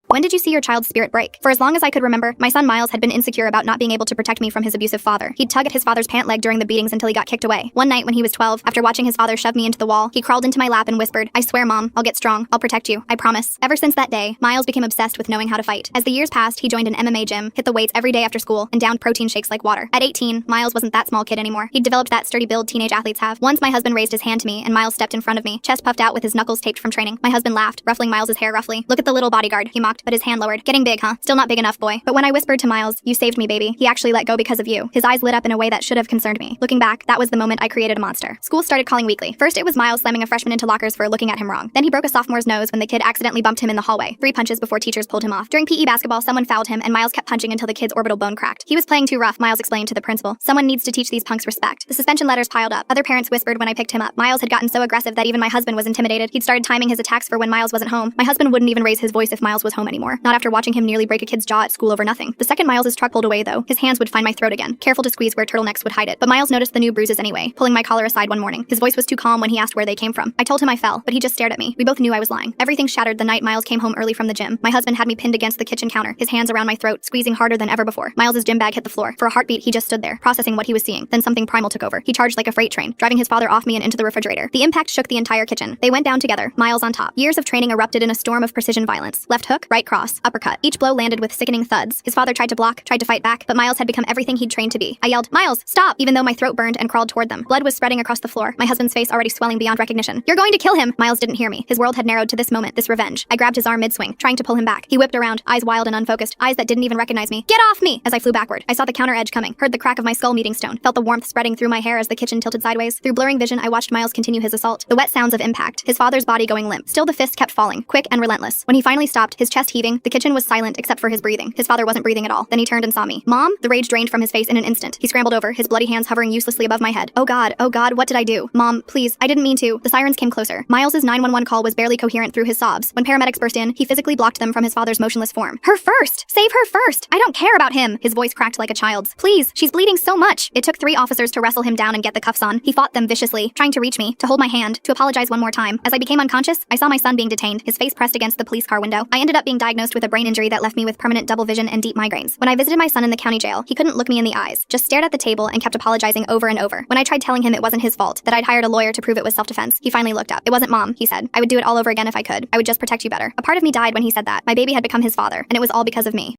When did you see your child's spirit break? For as long as I could remember, my son Miles had been insecure about not being able to protect me from his abusive father. He'd tug at his father's pant leg during the beatings until he got kicked away. One night when he was 12, after watching his father shove me into the wall, he crawled into my lap and whispered, "I swear, Mom, I'll get strong. I'll protect you. I promise." Ever since that day, Miles became obsessed with knowing how to fight. As the years passed, he joined an MMA gym, hit the weights every day after school, and downed protein shakes like water. At 18, Miles wasn't that small kid anymore. He'd developed that sturdy build teenage athletes have. Once my husband raised his hand to me, and Miles stepped in front of me, chest puffed out with his knuckles taped from training. My husband laughed, ruffling Miles's hair roughly. "Look at the little bodyguard," he mocked, but his hand lowered. "Getting big, huh? Still not big enough, boy." But when I whispered to Miles, "You saved me, baby," he actually let go because of you. His eyes lit up in a way that should have concerned me. Looking back, that was the moment I created a monster. School started calling weekly. First, it was Miles slamming a freshman into lockers for looking at him wrong. Then he broke a sophomore's nose when the kid accidentally bumped him in the hallway. 3 punches before teachers pulled him off. During PE basketball, someone fouled him, and Miles kept punching until the kid's orbital bone cracked. He was playing too rough, Miles explained to the principal. "Someone needs to teach these punks respect." The suspension letters piled up. Other parents whispered when I picked him up. Miles had gotten so aggressive that even my husband was intimidated. He'd started timing his attacks for when Miles wasn't home. My husband wouldn't even raise his voice if Miles was home anymore. Not after watching him nearly break a kid's jaw at school over nothing. The second Miles's truck pulled away, though, his hands would find my throat again, careful to squeeze where turtlenecks would hide it. But Miles noticed the new bruises anyway, pulling my collar aside one morning. His voice was too calm when he asked where they came from. I told him I fell, but he just stared at me. We both knew I was lying. Everything shattered the night Miles came home early from the gym. My husband had me pinned against the kitchen counter, his hands around my throat, squeezing harder than ever before. Miles's gym bag hit the floor. For a heartbeat, he just stood there, processing what he was seeing. Then something primal took over. He charged like a freight train, driving his father off me and into the refrigerator. The impact shook the entire kitchen. They went down together, Miles on top. Years of training erupted in a storm of precision violence. Left hook, right cross, uppercut. Each blow landed with sickening thuds. His father tried to block, tried to fight back, but Miles had become everything he'd trained to be. I yelled, "Miles, stop!" even though my throat burned and crawled toward them. Blood was spreading across the floor, my husband's face already swelling beyond recognition. "You're going to kill him!" Miles didn't hear me. His world had narrowed to this moment, this revenge. I grabbed his arm mid-swing, trying to pull him back. He whipped around, eyes wild and unfocused, eyes that didn't even recognize me. "Get off me!" As I flew backward, I saw the counter edge coming, heard the crack of my skull meeting stone, felt the warmth spreading through my hair as the kitchen tilted sideways. Through blurring vision, I watched Miles continue his assault. The wet sounds of impact, his father's body going limp. Still the fist kept falling, quick and relentless. When he finally stopped, his chest heaving, the kitchen was silent except for his breathing. His father wasn't breathing at all. Then he turned and saw me. "Mom?" The rage drained from his face in an instant. He scrambled over, his bloody hands hovering uselessly above my head. Oh God, what did I do? "Mom, please, I didn't mean to." The sirens came closer. Miles's 911 call was barely coherent through his sobs. When paramedics burst in, he physically blocked them from his father's motionless form. "Her first! Save her first! I don't care about him!" His voice cracked like a child's. "Please, she's bleeding so much." It took 3 officers to wrestle him down and get the cuffs on. He fought them viciously, trying to reach me, to hold my hand, to apologize one more time. As I became unconscious, I saw my son being detained, his face pressed against the police car window. I ended up being diagnosed with a brain injury that left me with permanent double vision and deep migraines. When I visited my son in the county jail, he couldn't look me in the eyes, just stared at the table and kept apologizing over and over. When I tried telling him it wasn't his fault, that I'd hired a lawyer to prove it was self-defense, he finally looked up. "It wasn't, Mom," he said. "I would do it all over again if I could. I would just protect you better." A part of me died when he said that. My baby had become his father, and it was all because of me.